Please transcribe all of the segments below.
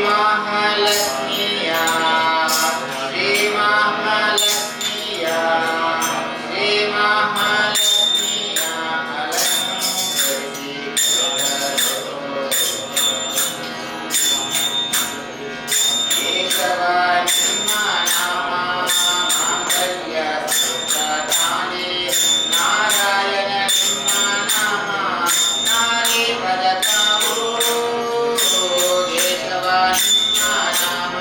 महालक्ष्मीया श्री महालक्ष्मीया श्री महालक्ष्मीया अलंकृति केशवानिमा नामा मांगल्य सूत्रधाने नारायण निम्मा नामा नारी वदतावो केशवानिमा नामा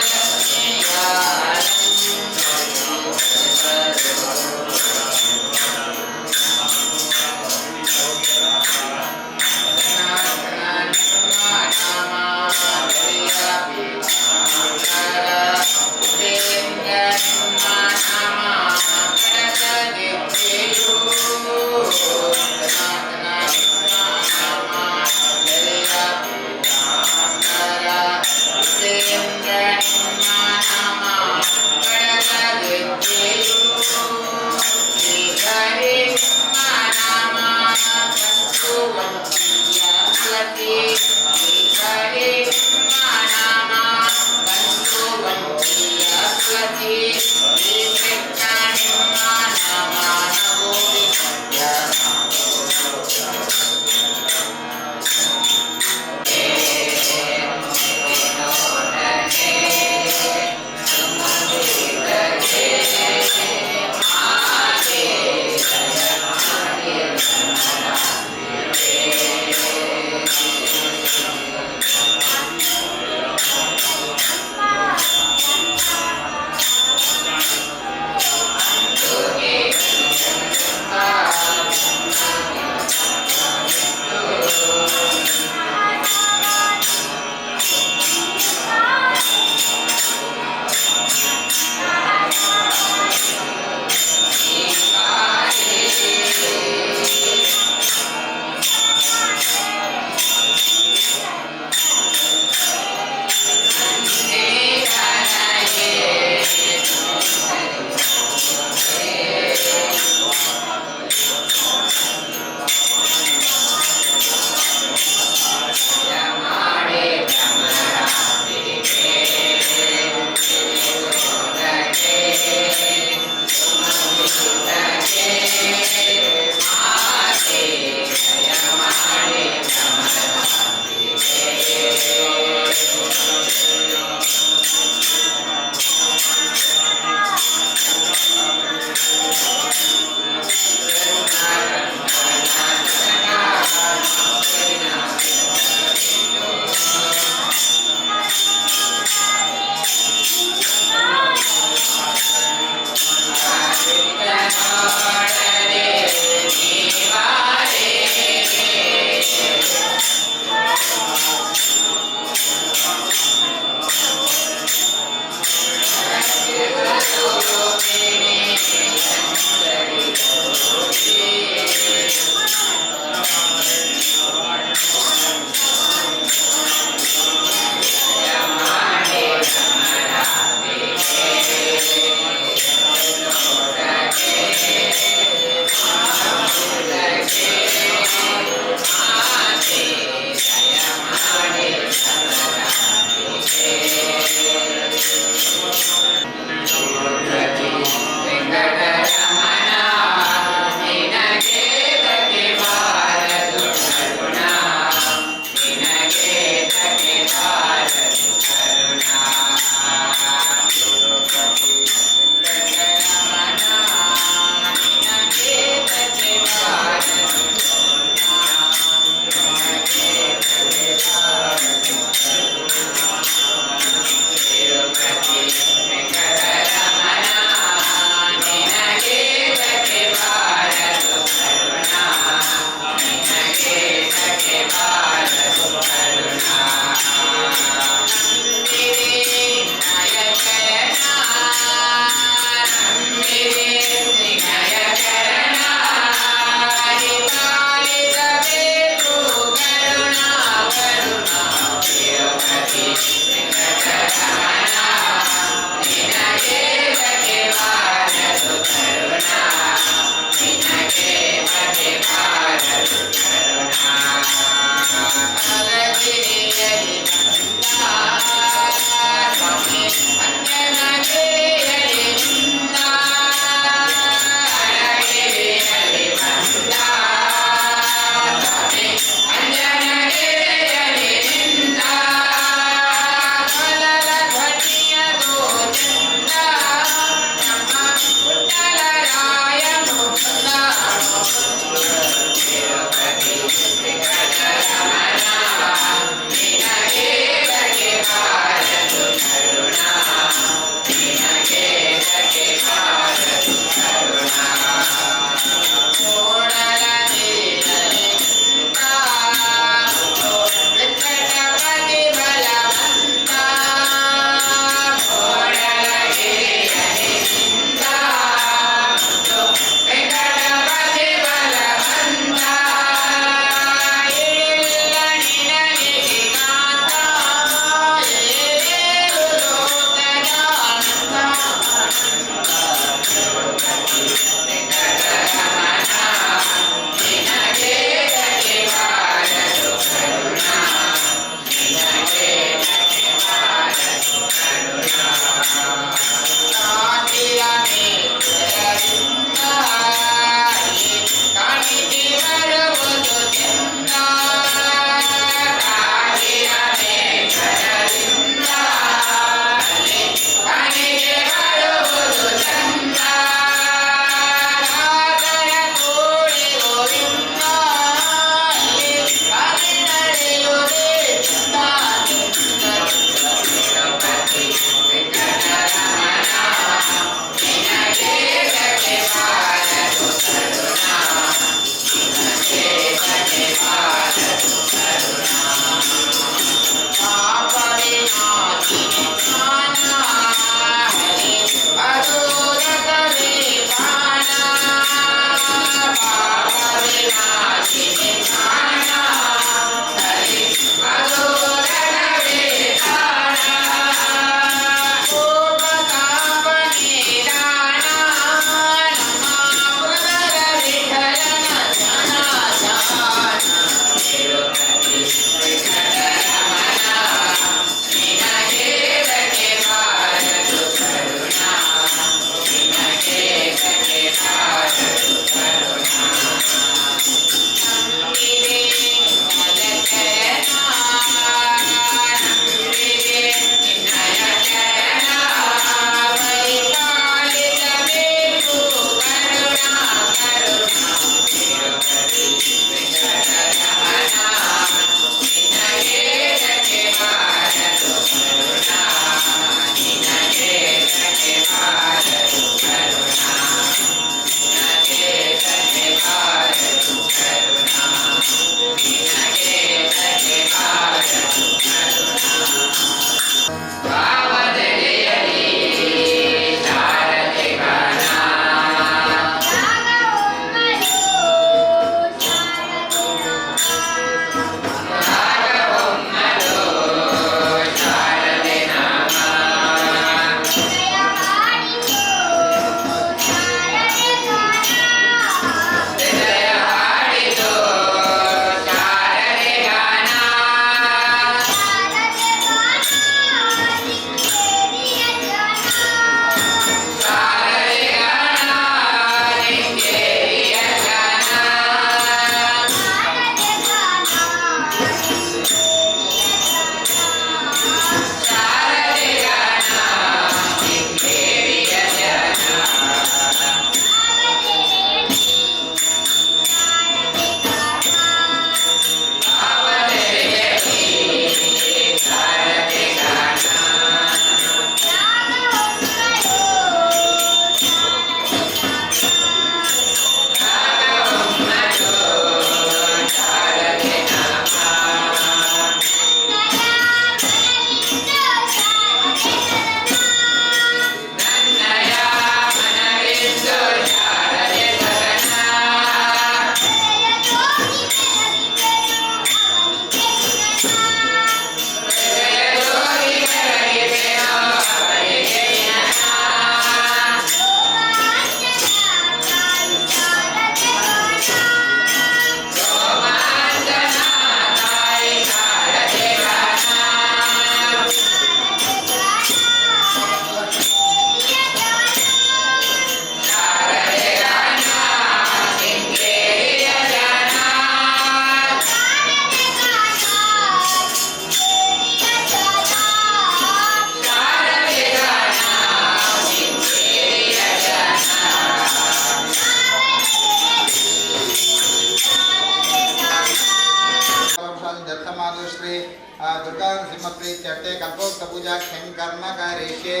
सिंहप्रीत्यर्थे कल्पोक्तपूजाख्यं कर्म करिष्ये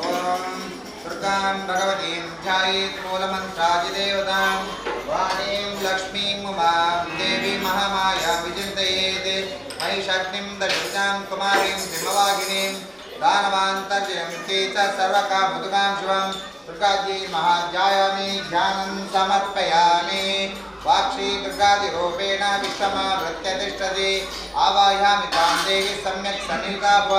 ॐ दुर्गां भगवतीं ध्यायेत् मूलमन्त्रादिदेवतां वाणीं लक्ष्मीं उमां देवीं महामायां विचिन्तयेत् महिषग्निं दशभुजां कुमारीं सिंहवाहिनीं दानवान्तर्जयन्ती च सर्वकामधुकां शिवं दुर्गाजी महाध्यायामि ध्यानं समर्पयामि वाक्षी दुर्गादिरूपेण विश्वमावृत्य तिष्ठति आवाहयामि तां देवी सम्यक् सन्निहिता भव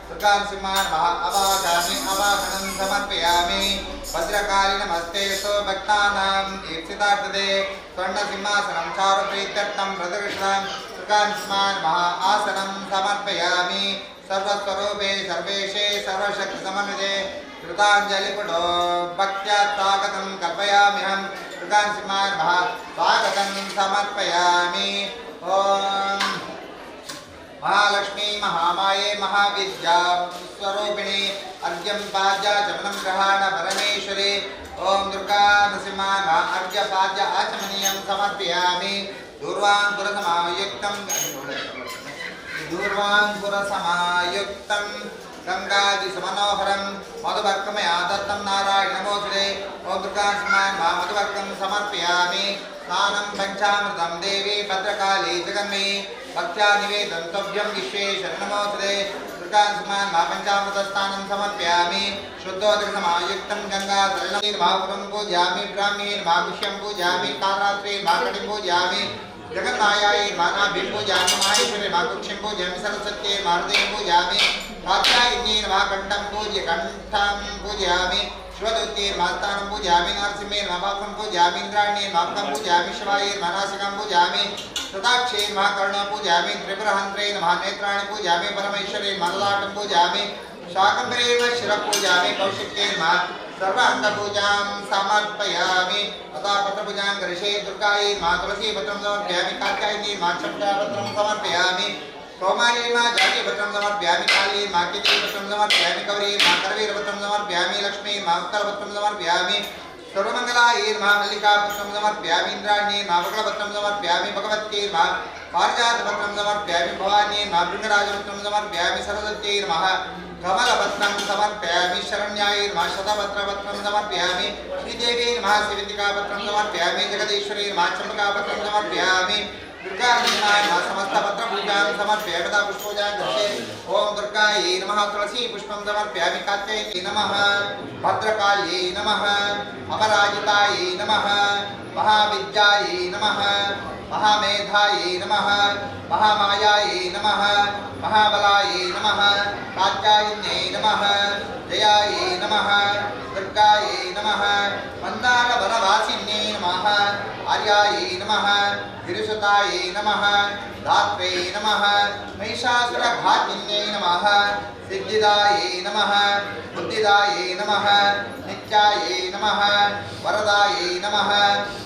दुर्गां सिंहान् अवाहयामि अवाहनं समर्पयामि भद्रकालिनमस्तेषु भक्तानाम् ईप्सितार्थदे स्वर्णसिंहासनं चारुप्रीत्यर्थं प्रदर्शनं दुर्गां सिंहान् आसनं समर्पयामि सर्वस्वरूपे सर्वेशे सर्वशक्तिसमन्विते कृताञ्जलिपुटो भक्त्या स्वागतं कल्पयाम्यहं दुर्गां सिंहान् स्वागतं समर्पयामि ॐ महालक्ष्मी महामाये महाविद्या स्वरूपिणी अर्घ्यं पाद्याचमनं ग्रहाण परमेश्वरी ॐ दुर्गा नृसिंहान् अर्घ्यपाद्य आचमनीयं समर्पयामि दूर्वाङ्कुरसमायुक्तं गंगादिसमनोहरं मधुभक्तमया दत्तं नारायणमोचरे ॐ दुर्गासिंहान् मधुभक्तं समर्पयामि स्नानं पञ्चामृतं देवी भद्रकाली जगन्मयी भक्त्या निवेदं तुभ्यं विश्वेश्वरनमोचरे दुर्गासिंहान् पञ्चामृतस्नानं समर्पयामि शुद्धोदकसमायुक्तं गङ्गाजलं पूजयामि ब्राह्मीन् पुष्यं पूजयामि कालरात्रीन् कटिं पूजयामि जगन्मायायै नानाभिं पूजयामि माहेश्वरी कुक्षिं पूजयामि सरस्वत्यै हृदयं पूजयामि कात्यायन्यै कण्ठं पूजयामि शिवदूत्यै स्थानं पूजयामि नरसिंहे पाकं पूजयामि इन्द्राण्यै पाकं पूजयामि शिवायै नासिकां पूजयामि तथाक्षै कर्णं पूजयामि त्रिपुरहन्त्रै नेत्राणि पूजयामि परमेश्वरै ललाटं पूजयामि शाकम्भरे शिरः पूजयामि कौशिक्यै सर्वाङ्गपूजां समर्पयामि तथा पत्रपूजां करिष्ये दुर्गायै तुलसीपत्रं समर्पयामि कात्यायन्यै चम्पापत्रं समर्पयामि कौमारी जातिपत्रं समर्पयामि काली केतकीपत्रं समर्पयामि गौरी करवीरपत्रं समर्पयामि लक्ष्मी उत्तरपत्रं समर्पयामि सर्वमङ्गलायै मल्लिकापत्रं समर्पयामि इन्द्राण्यै वक्लपत्रं समर्पयामि भगवत्यै पारिजातपत्रं समर्पयामि भवान्यै भृङ्गराजपत्रं समर्पयामि सरस्वत्यै कमलपत्रं समर्पयामि शरण्यायै शतपत्रपत्रं समर्पयामि श्रीदेवी श्रीविद्यापत्रं समर्पयामि जगदीश्वरी चम्पकापत्रं समर्पयामि दुर्गा समस्तपत्रपूजां समर्पयामि तथा पुष्पूजां करिष्ये ॐ दुर्गायै नमः तुलसी पुष्पं समर्पयामि कात्यायन्यै नमः भद्रकाल्यै नमः अपराजितायै नमः महाविद्यायै नमः महामेधायै नमः महामायायै नमः महाबलायै नमः कात्यायन्यै नमः जयायै नमः दुर्गायै नमः मन्दारवनवासिन्यै नमः आर्यायै नमः गिरिसुतायै नमः धात्रे नमः महिषासुरघातिन्यै नमः सिद्धिदायै नमः बुद्धिदायै नमः नित्यायै नमः वरदायै नमः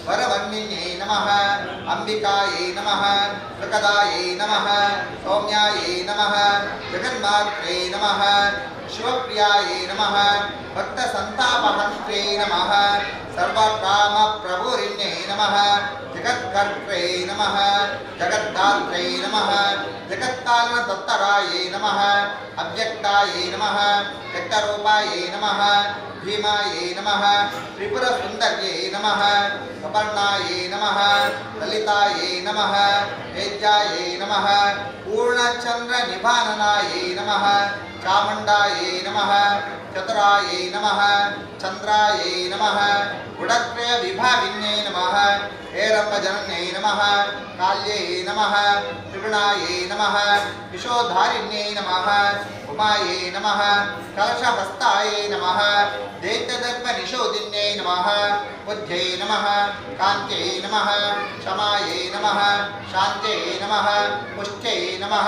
वरवर्णिन्यै नमः अंबिकायै नमः सुखदायै नमः सौम्यायै नमः जगन्मात्रे नमः शिवप्रियायै नमः भक्तसन्तापहन्त्रे नमः सर्वकामप्रभुरिण्यै नमः जगत्कर्त्रे नमः जगद्धात्रे नमः जगत्तारणतत्तरायै नमः अव्यक्तायै नमः व्यक्तरूपायै नमः भीमायै नमः त्रिपुरसुन्दर्यै नमः कपर्णायै नमः ललितायै नमः वेद्यायै नमः पूर्णचन्द्रनिभाननायै नमः चामुण्डायै नमः चतुरायै नमः चन्द्रायै नमः गुणत्रयविभाविन्यै नमः हेरम्बजनन्यै नमः काल्यै नमः त्रिगुणायै नमः विशोधारिण्यै नमः उमायै नमः कलशहस्तायै नमः दैत्यदर्पनिशोधिन्यै नमः बुद्ध्यै नमः कान्त्यै नमः क्षमायै नमः शान्त्यै नमः पुष्ट्यै नमः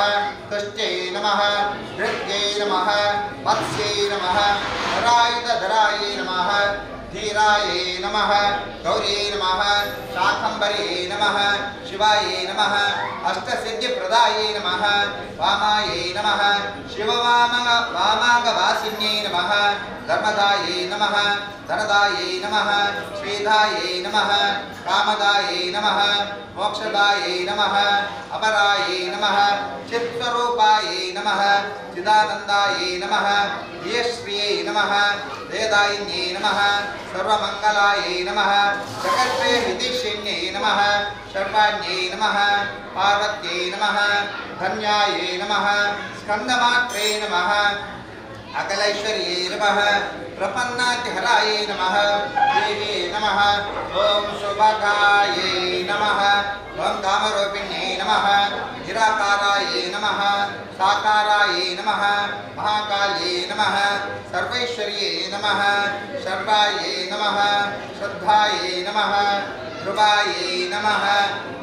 तुष्ट्यै नमः धृत्यै नमः मत्स्यै नमः धरायुधधरायै नमः धीराये नमः गौरी नमः शाकंभरी नमः शिवाये नमः अष्टसिद्धिप्रदाये नमः वामाये नमः शिववामांगवासिन्ये नमः धर्मदाये नमः धनदाये नमः श्रीधाये नमः कामदाये नमः मोक्षदाये नमः अमराये नमः चित्स्वरूपाये नमः चिदानन्दाये नमः यश्रिये नमः वेदायिन्ये नमः सर्वमङ्गलाये नमः जगत्रे विदिशिन्ये नमः शर्वाण्ये नमः पार्वत्यै नमः धन्याये नमः स्कन्दमात्रे नमः अकलैश्वर्ये नमः प्रपन्नातिहराये नमः देवे नमः ओम शुभगाये नमः ओम कामरूपिण्ये नमः निराकाराये नमः साकाराये नमः महाकाल्ये नमः सर्वैश्वर्ये नमः शर्वाये नमः श्रद्धाये नमः ध्रुवाये नमः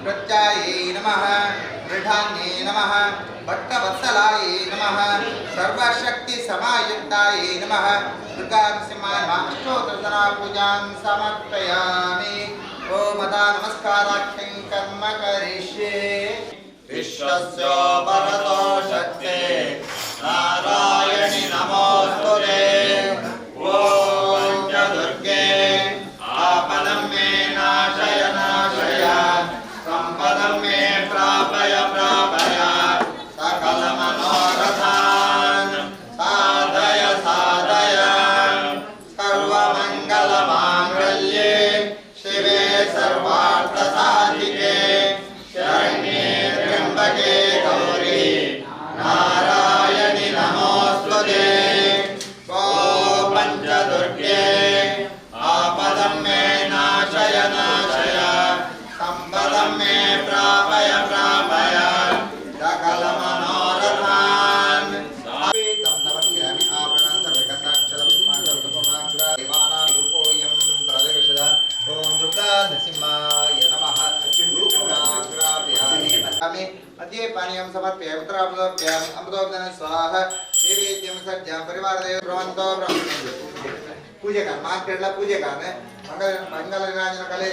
प्रत्याये नमः दृढान्ये नमः भट्टवत्सलाये नमः सर्वशक्ति समायुक्ताये नमः दुर्गानरसिंहाष्टोत्तरधरा पूजां समर्पयामि ओम अदा नमस्काराख्यं कर्म करिष्ये विश्वस्य परतो शक्ते नारायणि नमोस्तुते ओम च दुर्गे आपदं मे नाशय नाशय संपदं मे प्रापय प्रापय सकल मनोरथान् साधय साधय सर्वमंगल मांगल्ये शिवे सर्वार्थसाधिके शरण्ये त्र्यंबके गौरी नारायणि नमोस्तुते ओ पंचदुर्गे आपदं मे नाशय नाशय संपदं मे प्रापय प्रापय सकल मनोरथान् वेदं समर्पयामि आवरणं सर्वकटाक्षरं स्मरणोपमाग्र देवानां रूपोऽयं प्रदर्शयन् ॐ दुर्गा नरसिंहाय नमः रूपमाग्रापयामि मध्ये पानीयं समर्पयामि उत्तरामृतोपयामि अमृतोपदान स्वाहा नैवेद्यं सज्जां परिवारदेव ब्रह्मन्तो ब्रह्मन्तो पूजे कर मार्केटला पूजे करने मंगल निराजन कले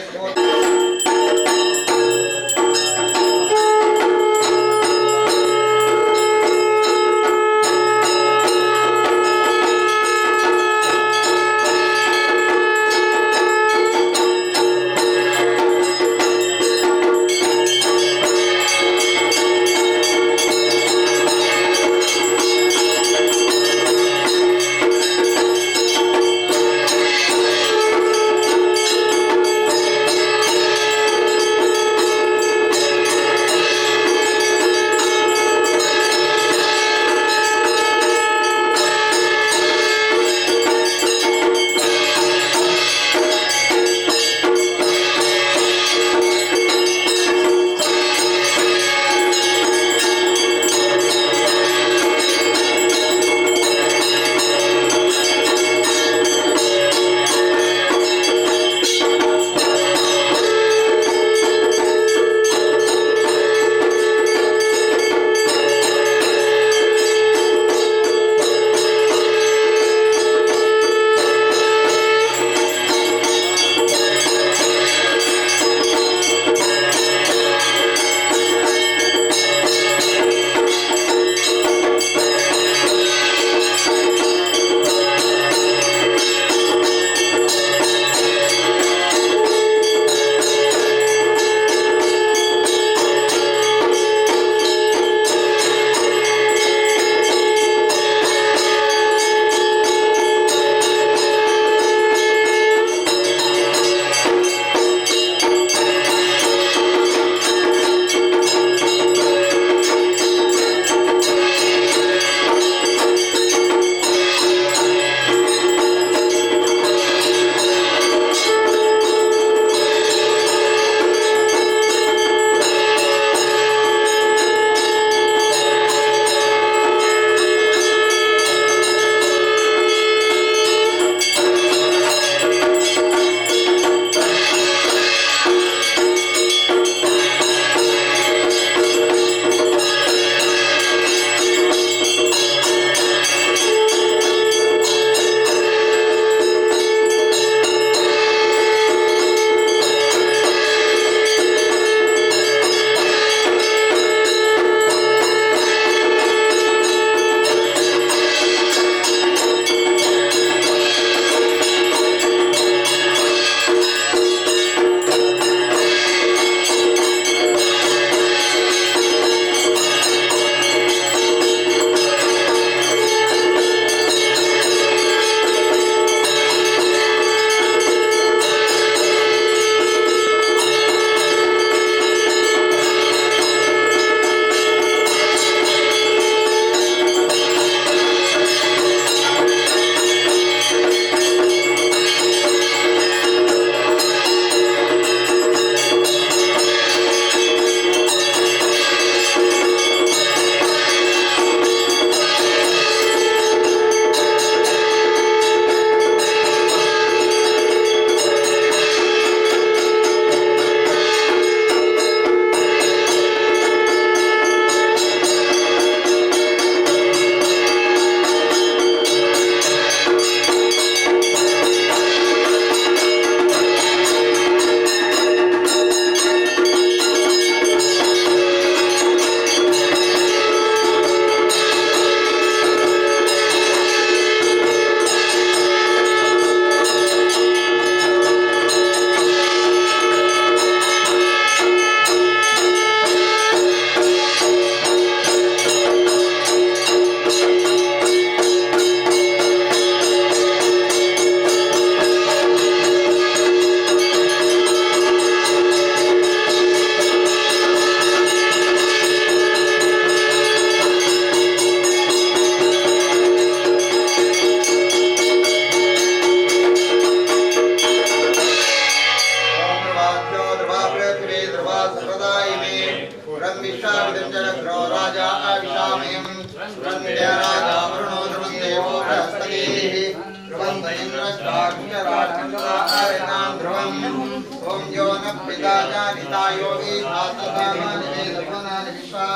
ओम यो न पिता जानिता योगी शास्त्रकामानि वेदफलानि विश्वा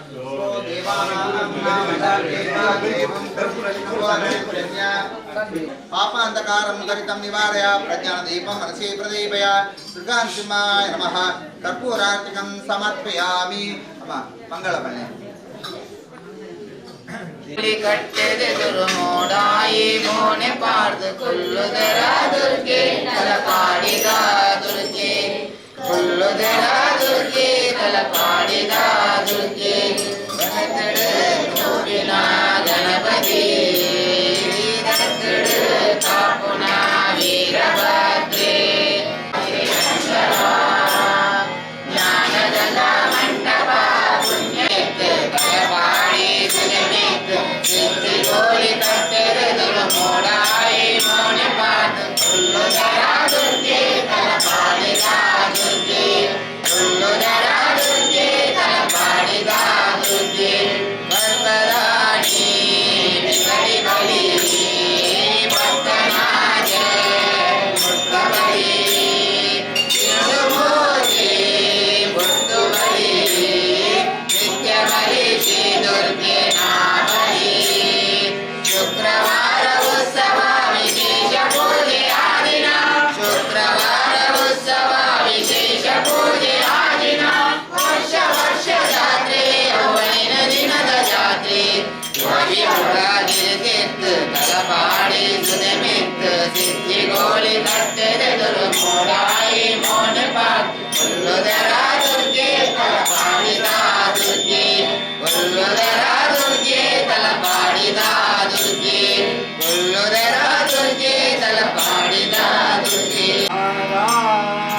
सो देवानां नामदादेवादेवं कर्पूरनिर्वाणस्य पापान्धकारं दरितं निवारय प्रज्ञानदीपं मनसि प्रदीपय दुर्गांसिंहाय नमः कर्पूरार्तिकं समर्पयामि मंगलमणे ಕಟ್ಟೆದೆ ದುರ್ಮೋಡಾಯಿ ಮೋನೆ ಪಾರ್ದು ಕುಲ್ಲುದರ ದುರ್ಗೆ ತಲಪಾಡಿದ ದುರ್ಗೆ ಕುಲ್ಲುದರ ದುರ್ಗೆ ತಲಪಾಡಿದ ದುರ್ಗೆ ಗಣತಡು ನೋವಿನ ಗಣಪತಿ ಗಣತಡು ಕಾಪುನ ವೀರಭದ್ರೇ ಜ್ಞಾನದ ಮಂಟಪ ಪುಣ್ಯಕ್ಕೆ ತಲಪಾಡಿ गोली करते दुर्मोड़ाई मोने पात कुल्लू जरा दुर्गे तलपाड़ी दा दुर्गे कुल्लू जरा दुर्गे तलपाड़ी दा दुर्गे बरबरानी बिगड़ी बली भक्तनाज मुक्तबली चिरुमोजी बुद्धबली नित्यबली श्री दुर्गे शुक्रवार उत्सव विशेष पूजे आदिन शुक्रवार उत्सव विशेष पूजे आदिन वर्ष वर्ष जात्रे वैन दिनद जात्रे गिरतीर्थ तलपाಡಿ ಸುದಮಿತ್ ಸಿದ್ಧಿ ಗೋಲಿ ಕಟ್ಟೆದೆ ದುರ್ಮೋಡಾಯಿ ಮೋನೆ ಪಾಟ್ ಕುಲ್ಲುದರ ದುರ್ಗೆ ತಲಪಾಡಿದ ದುರ್ಗೆ ಕುಲ್ಲುದರ ದುರ್ಗೆ ತಲಪಾಡಿದ ದುರ್ಗೆ ಕುಲ್ಲುದರ ದುರ್ಗೆ ತಲಪಾಡಿದ ದುರ್ಗೆ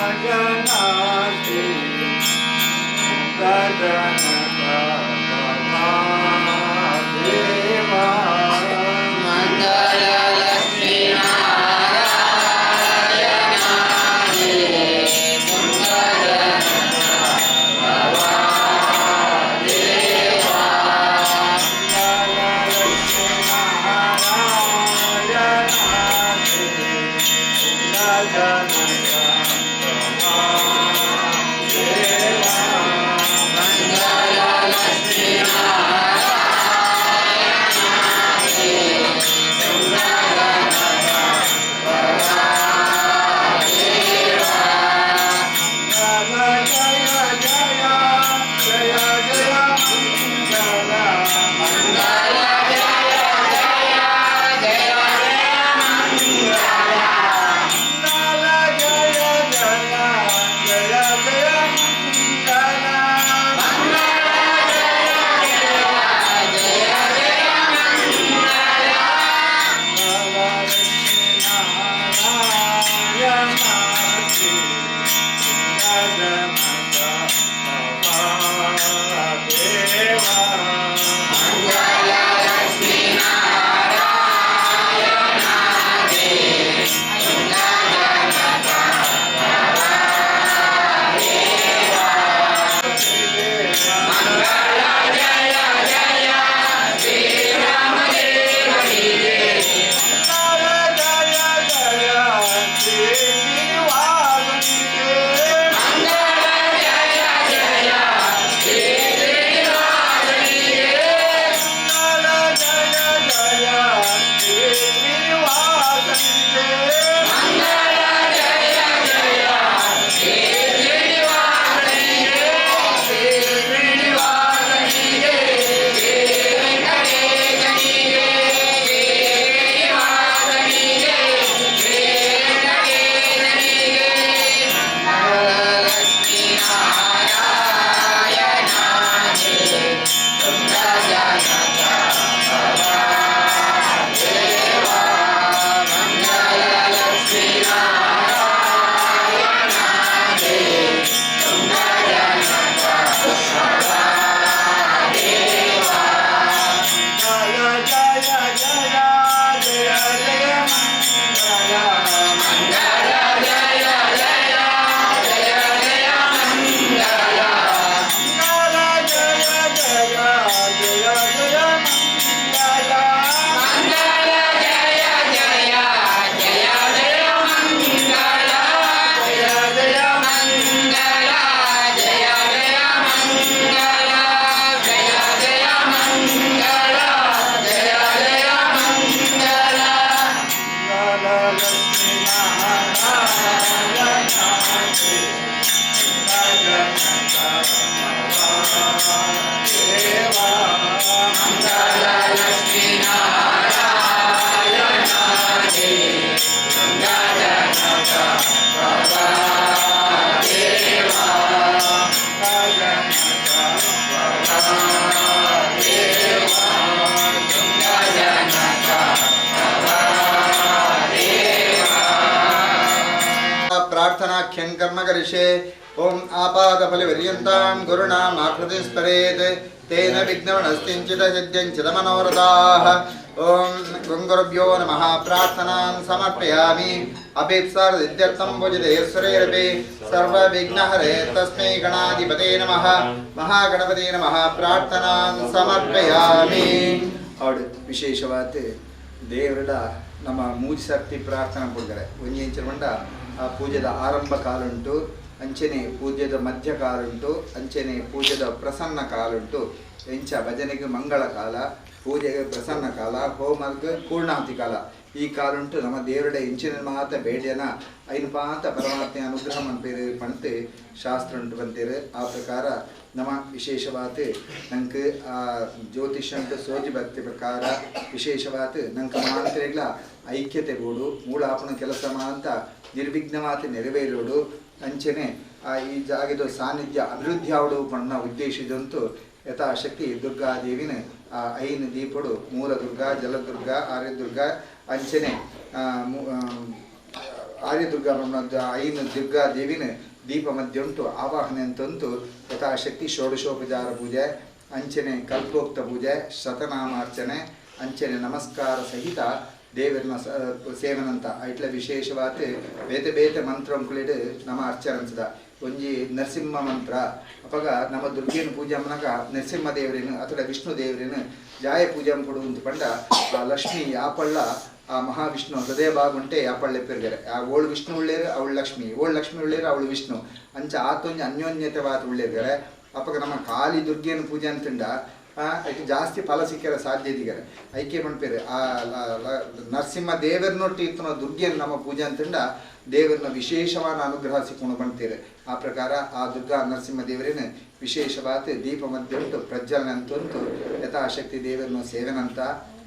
ರಾಜನಾಸಿ ಗಗನ ದೇವಾ प्रार्थनाख्यं कर्म करिष्ये ओम आपादफलपर्यन्तां गुरुणामाकृति स्मरेत् तेन विघ्नविनश्चिञ्चित् सिद्ध्यञ्चित् मनोरथाः ओम गंगुरुभ्यो नमः प्रार्थनां समर्पयामि अभीप्सार्थित्यर्थं पूजितेश्वरेरपि सर्वविघ्नहरे तस्मै गणाधिपते नमः महागणपते नमः प्रार्थनां समर्पयामि और विशेषवाद देवरड ನಮ್ಮ ಮೂಜಿ ಸರ್ತಿ ಪ್ರಾರ್ಥನಾ ಕೊಡ್ತಾರೆ ಒಂಜಿ ಎಂಚರಮಂಡ ಆ ಪೂಜೆದ ಆರಂಭ ಕಾಲ ಉಂಟು ಅಂಚೆನೆ ಪೂಜೆದ ಮಧ್ಯ ಕಾಲ ಉಂಟು ಅಂಚೆನೆ ಪೂಜೆದ ಪ್ರಸನ್ನ ಕಾಲ ಉಂಟು ಎಂಚ ಭಜನೆಗೆ ಮಂಗಳ ಕಾಲ ಪೂಜೆಗೆ ಪ್ರಸನ್ನ ಕಾಲ ಹೋಮಕ್ಕೆ ಪೂರ್ಣಾಹುತಿ ಕಾಲ ಈ ಕಾಲ ಉಂಟು ನಮ್ಮ ದೇವರಡೆ ಎಂಚಿನ ಮಾತ ಬೇಡ್ಯನ ಐನು ಪಾತ ಪರಮಾತ್ಮ ಅನುಗ್ರಹ ಮನ್ಪೇರು ಪಂತೆ ಶಾಸ್ತ್ರ ಉಂಟು ಬಂತೇರು ಆ ಪ್ರಕಾರ ನಮ್ಮ ವಿಶೇಷವಾದ ನಂಗೆ ಜ್ಯೋತಿಷ ಉಂಟು ಸೋಜಿ ಭಕ್ತಿ ಪ್ರಕಾರ ವಿಶೇಷವಾದ ನಂಗೆ ಮಾಂತ್ರೆಗಳ ಐಕ್ಯತೆ ಬೋಡು ಮೂಳಾಪಣ ಕೆಲಸ ಮಾಂತ ನಿರ್ವಿಘ್ನವಾದ ನೆರವೇರೋಡು ಅಂಚೆನೆ ಈ ಜಾಗದ ಸಾನ್ನಿಧ್ಯ ಅಭಿವೃದ್ಧಿ ಆವಡು ಪಣ್ಣ ಉದ್ದೇಶಿದಂತೂ ಯಥಾಶಕ್ತಿ ದುರ್ಗಾದೇವಿನ ಐನು ದೀಪಡು ಮೂಲ ದುರ್ಗಾ ಜಲದುರ್ಗ ಆರ್ಯದುರ್ಗ ಅಂಚನೆ ಆರ್ಯದುರ್ಗ ಐನು ದುರ್ಗಾ ದೇವಿನ ದೀಪ ಮಧ್ಯ ಉಂಟು ಆವಾಹನೆ ಅಂತಂತೂ ಯಥಾಶಕ್ತಿ ಷೋಡಶೋಪಚಾರ ಪೂಜೆ ಅಂಚನೆ ಕಲ್ಪೋಕ್ತ ಪೂಜೆ ಶತನಾಮಾರ್ಚನೆ ಅಂಚನೆ ನಮಸ್ಕಾರ ಸಹಿತ ದೇವರನ್ನ ಸೇವನಂತ ಇಟ್ಲ ವಿಶೇಷವಾದ ಬೇತೆ ಬೇತೆ ಮಂತ್ರ ಅಂಕುಳಿಡು ನಮ್ಮ ಅರ್ಚನಿಸದ ಒಂಜಿ ನರಸಿಂಹ ಮಂತ್ರ ಅಪಗ ನಮ್ಮ ದುರ್ಗೇನ ಪೂಜೆ ಮನಗ ನರಸಿಂಹ ದೇವರೇನು ಅಥವಾ ವಿಷ್ಣು ದೇವರೇನು ಜಾಯ ಪೂಜೆ ಕೊಡು ಅಂತ ಪಂಡ ಆ ಲಕ್ಷ್ಮಿ ಯಾಪಳ್ಳ ಆ ಮಹಾವಿಷ್ಣು ಹೃದಯ ಭಾಗ ಉಂಟೆ ಯಾಪಳ್ಳ ಪೆರ್ಗರೆ ಆ ಓಳು ವಿಷ್ಣು ಉಳ್ಳೇರು ಅವಳು ಲಕ್ಷ್ಮಿ ಓಳು ಲಕ್ಷ್ಮಿ ಉಳ್ಳೇರು ಅವಳು ವಿಷ್ಣು ಅಂಚ ಆತೊಂಜಿ ಅನ್ಯೋನ್ಯತೆವಾದ ಉಳ್ಳೇರ್ಗರೆ ಅಪಗ ನಮ್ಮ ಕಾಲಿ ದುರ್ಗೇನ ಪೂಜೆ ಅಂತಂಡ ಐಕೆ ಜಾಸ್ತಿ ಫಲ ಸಿಕ್ಕರ ಸಾಧ್ಯತೆಗರೆ ಐಕೆ ಮನ್ಪೇರು ಆ ನರಸಿಂಹ ದೇವರನ್ನೊಟ್ಟು ಇತ್ತು ದುರ್ಗೆಯನ್ನು ನಮ್ಮ ಪೂಜೆ ಅಂತಂಡ ದೇವರನ್ನ ವಿಶೇಷವಾದ ಅನುಗ್ರಹ ಸಿಕ್ಕೊಂಡು ಬಂತೀರಿ ಆ ಪ್ರಕಾರ ಆ ದುರ್ಗಾ ನರಸಿಂಹ ದೇವರೇನು ವಿಶೇಷವಾದ ದೀಪ ಮಧ್ಯ ಉಂಟು ಪ್ರಜ್ವಲನೆ ಅಂತಂತೂ ಯಥಾಶಕ್ತಿ ದೇವರನ್ನ ಸೇವೆನಂತ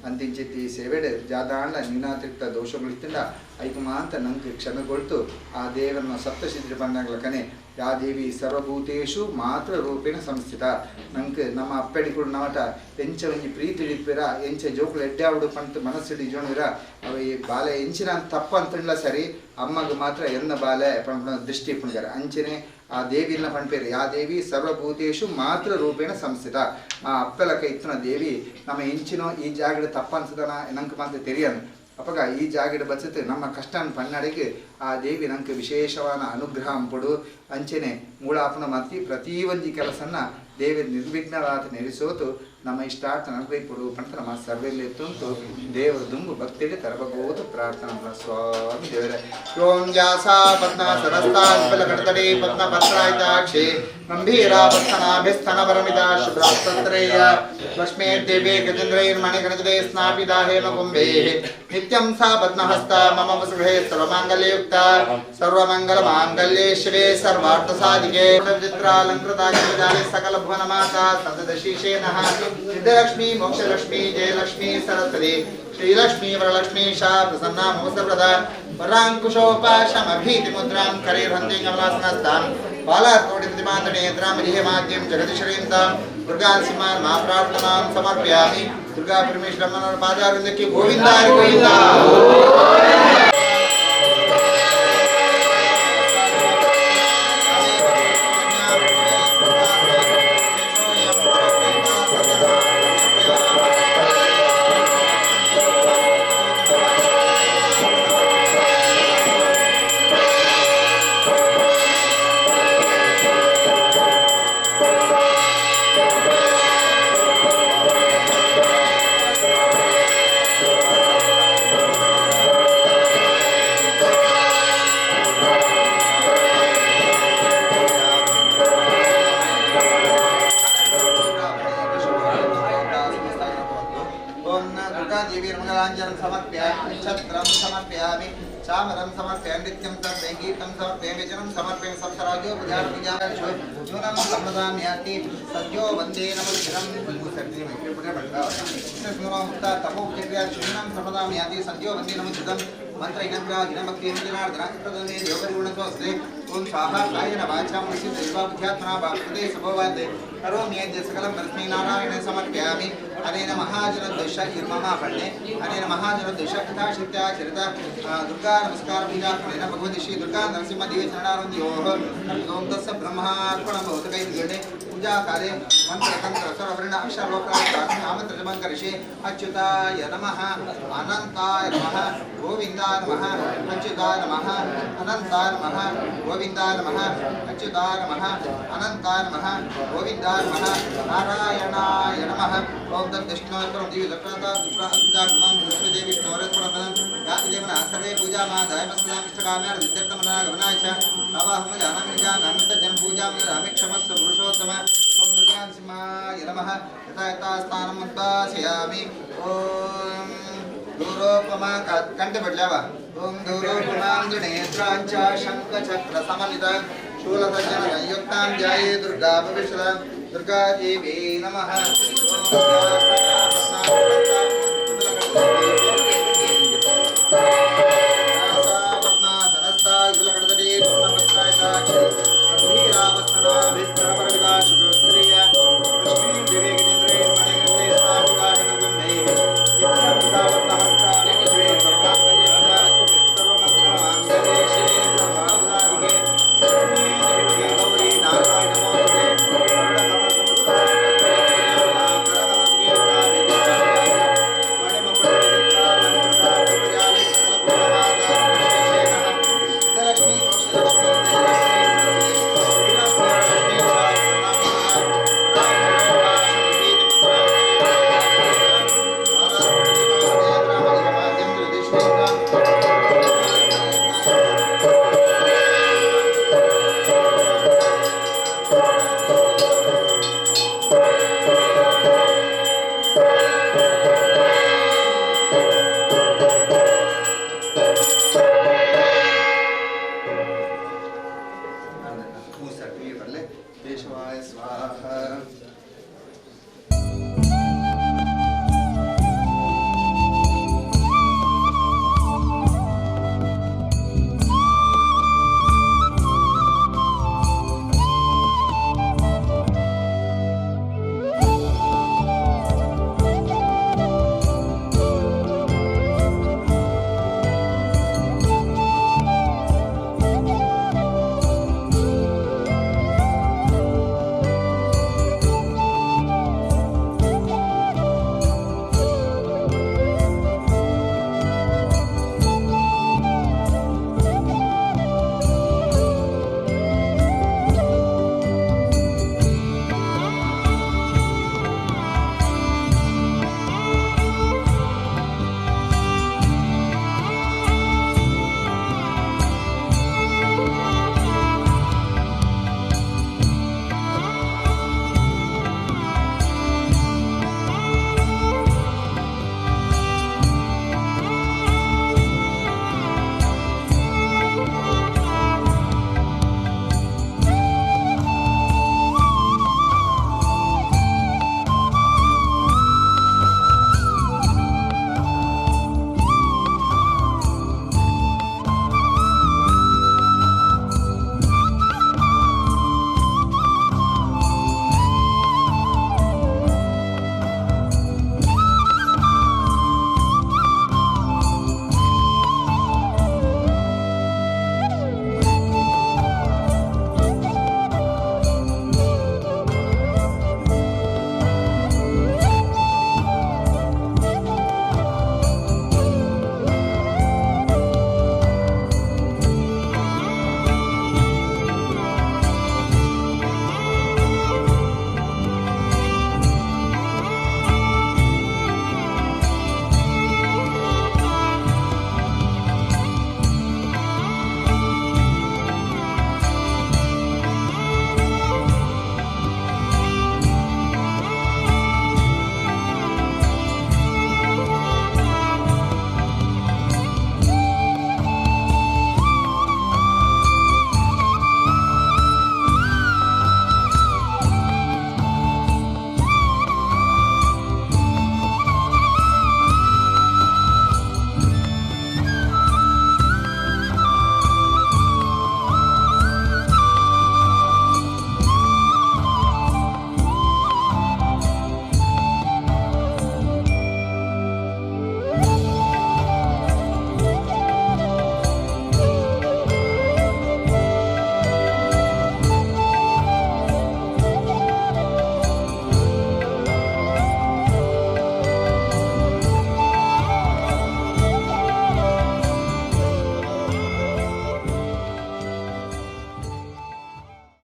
ಅಂತಿಂಚಿತ್ತಿ ಸೇವೆಡೆ ಜಾದಾಂಡ ನಿನಾತಿಕ್ತ ದೋಷಗಳಿತ್ತಿಂದ ಐಕಮ ಅಂತ ನಂಗೆ ಕ್ಷಮೆಗೊಳ್ತು ಆ ದೇವರನ್ನ ಸಪ್ತಸಿದ್ಧಿ ಬಂದಾಗಲ ಕನೆ ಯಾ ದೇವಿ ಸರ್ವಭೂತೇಶು ಮಾತ್ರ ರೂಪೇಣ ಸಂಸ್ಥಿತ ನಂಗೆ ನಮ್ಮ ಅಪ್ಪಡಿಗಳು ನವಟ ಎಂಚ ಒಂಜಿ ಪ್ರೀತಿ ಇಡಿಪಿರ ಎಂಚ ಜೋಕುಲು ಎಡ್ಡೆ ಆವಡು ಪಂತ ಮನಸ್ಸಿಡಿ ಜೋಣಿರ ಅವ ಈ ಬಾಲೆ ಎಂಚಿನ ತಪ್ಪು ಅಂತಂಡ್ಲ ಸರಿ ಅಮ್ಮಗೆ ಮಾತ್ರ ಎನ್ನ ಬಾಲೆ ದೃಷ್ಟಿ ಪುಣ್ಯರ ಅಂಚನೆ ಆ ದೇವಿನ ಪಂಪೇರು ಯಾ ದೇವಿ ಸರ್ವಭೂತೇಶು ಮಾತ್ರ ರೂಪೇಣ ಸಂಸ್ಥಿತ ಆ ಅಪ್ಪೆಲಕ ಇತ್ತನ ದೇವಿ ನಮ್ಮ ಎಂಚಿನೋ ಈ ಜಾಗದ ತಪ್ಪ ಅನ್ಸದನ ನಂಗೆ ಮಾತ್ರ ತೆರಿಯನು ಅಪಗ ಈ ಜಾಗದ ಬಚ್ಚತೆ ನಮ್ಮ ಕಷ್ಟನ ಪನ್ನಡೆಗೆ ಆ ದೇವಿ ನಂಗೆ ವಿಶೇಷವಾದ ಅನುಗ್ರಹ ಅಂಪಡು ಅಂಚೆನೆ ಮೂಳಾಪನ ಮತ್ತಿ ಪ್ರತಿ ಒಂಜಿ ಕೆಲಸನ್ನ ದೇವಿ ನಿರ್ವಿಘ್ನವಾದ ನೆಲೆಸೋತು ನಮ್ಮ ಇಷ್ಟಾರ್ಥ ಅನುಗ್ರಹಿಪಡು ಪಂತ ನಮ್ಮ ಸರ್ವೆಲ್ಲಿ ತುಂತು ದೇವರು ದುಂಬು ಭಕ್ತಿಗೆ ತರಬಗೋತು ಪ್ರಾರ್ಥನಾ ಸ್ವಾಮಿ ದೇವರೇ ಓಂ ಜಾಸಾ ಪದ್ಮ ಸರಸ್ತಾಂಬಲ ಕಡತಡಿ ಪದ್ಮ ಪತ್ರಾಯಿತಾಕ್ಷಿ ಗಂಭೀರ ಪತ್ತನಾಭಿಸ್ತನ ಪರಮಿತ ಶುಭ್ರಾಸ್ತತ್ರಯ ಲಕ್ಷ್ಮೀ ದೇವಿ ಗಜೇಂದ್ರೈರ್ಮಣಿ ಗಣಜದೇ ಸ್ನಾಪಿತ ಹೇಮ ಕುಂಭೇ ನಿತ್ಯಂ ಸಾ ಪದ್ಮಹಸ್ತ ಮಮ ವಸುಗೃಹೇ ಸರ್ವಮಾಂಗಲ್ಯಯುಕ್ತ ಸರ್ವಮಂಗಲ ಮಾಂಗಲ್ಯೇ ಶಿವೆ ಸರ್ವಾರ್ಥ ಸಾಧಿಕೆ ಚಿತ್ರಾಲಂಕೃತಾಗಿ ಸಕಲ ಭುವನ ಮಾತಾ ಸತತ ಶೀಶೇನಃ ಸಿದ್ಧಲಕ್ಷ್ಮೀ ಮೋಕ್ಷಲಕ್ಷ್ಮೀ ಜಯಲಕ್ಷ್ಮೀ ಸರಸ್ವತಿ ಶ್ರೀಲಕ್ಷ್ಮೀ ವರಲಕ್ಷ್ಮೀ ಶಾ ಪ್ರಸನ್ನ ಮೋಸಪ್ರದ ವರಾಂಕುಶೋಪಾಶಮಭೀತಿ ಮುದ್ರಾಂ ಕರೇರ್ಹಂತಿ ಕಮಲಾಸನಸ್ತಾಂ ಬಾಲಾರ್ಕೋಟಿ ಪ್ರತಿಮಾಂತನೇತ್ರಾಂ ರಿಹೇಮಾದ್ಯಂ ಜಗದೀಶ್ವರೀಂತಾಂ ದುರ್ಗಾ ಸಿಂಹಾನ್ ಮಾ ಪ್ರಾರ್ಥನಾಂ ಸಮರ್ಪಯಾಮಿ ದುರ್ಗಾ ಪರಮೇಶ್ವರಮ್ಮನವರ ಪಾದಾರವಿಂದಕ್ಕೆ ಗೋವಿಂದ ಗೋವಿಂದ छत्रं समर्पयामि चामरं समर्पयामि नित्यं समर्पयामि गीतं समर्पयामि वचनं समर्पयामि सप्तराज्यो प्रजापतियाशो न्यूनं समदाम्याति सद्यो वन्दे नमस्कारं स्मृता तपोक्रिया न्यूनं समदाम्याति सद्यो वन्दे नमस्कारं मंत्र इनग्रह दिनभक्ति जनार्दन प्रदने योगरुणस्ते ओम स्वाहा कायेन वाचा मनसा बुद्ध्यात्मना भावते सबवादे करोमि यद् सकलं तस्मै नारायणे समर्पयामि अनेन महाजनद्वेष इर्ममा पण्णे अनेन महाजनद्वेष कथाशक्त्याचरित दुर्गा नमस्कार पूजाक्रमेण भगवती श्री दुर्गा नरसिंहदेवी चरणारविन्दयोः ओं तस्य ब्रह्मार्पणं भवतु कैर्गणे पूजाकाले मन्त्रतन्त्र स्वरवर्ण अक्षरलोकरामं नामत्रजपं करिष्ये अच्युताय नमः अनन्ताय नमः गोविन्दाय नमः अच्युताय नमः अनन्ताय नमः गोविन्दाय नमः अच्युताय नमः अनन्ताय नमः गोविन्दाय नमः नारायणाय नमः ओं तद्विष्णोत्तरं दिव्य दक्षता दुर्गापूजाक्रमं विष्णुदेवी विष्णोरत्प्रपदं यातिदेवना सर्वे पूजामादाय मस्लामिष्टकाम्यार् विद्यर्थमनागमनाय च अवाहं जानामि तज्जनपूजां ददामि क्षमस्व पुरुषोत्तम ओं दुर्गानरसिंहाय नमः यथा यथा स्थानम् उद्वासयामि ओं गौरोपमा कंठ पडल्यावा ओं गौरोपमांजुनेत्रांच शंखचक्र समन्वित शूलसज्जन संयुक्तां ध्याये दुर्गा भविष्यदा दुर्गा देवी नमः ओं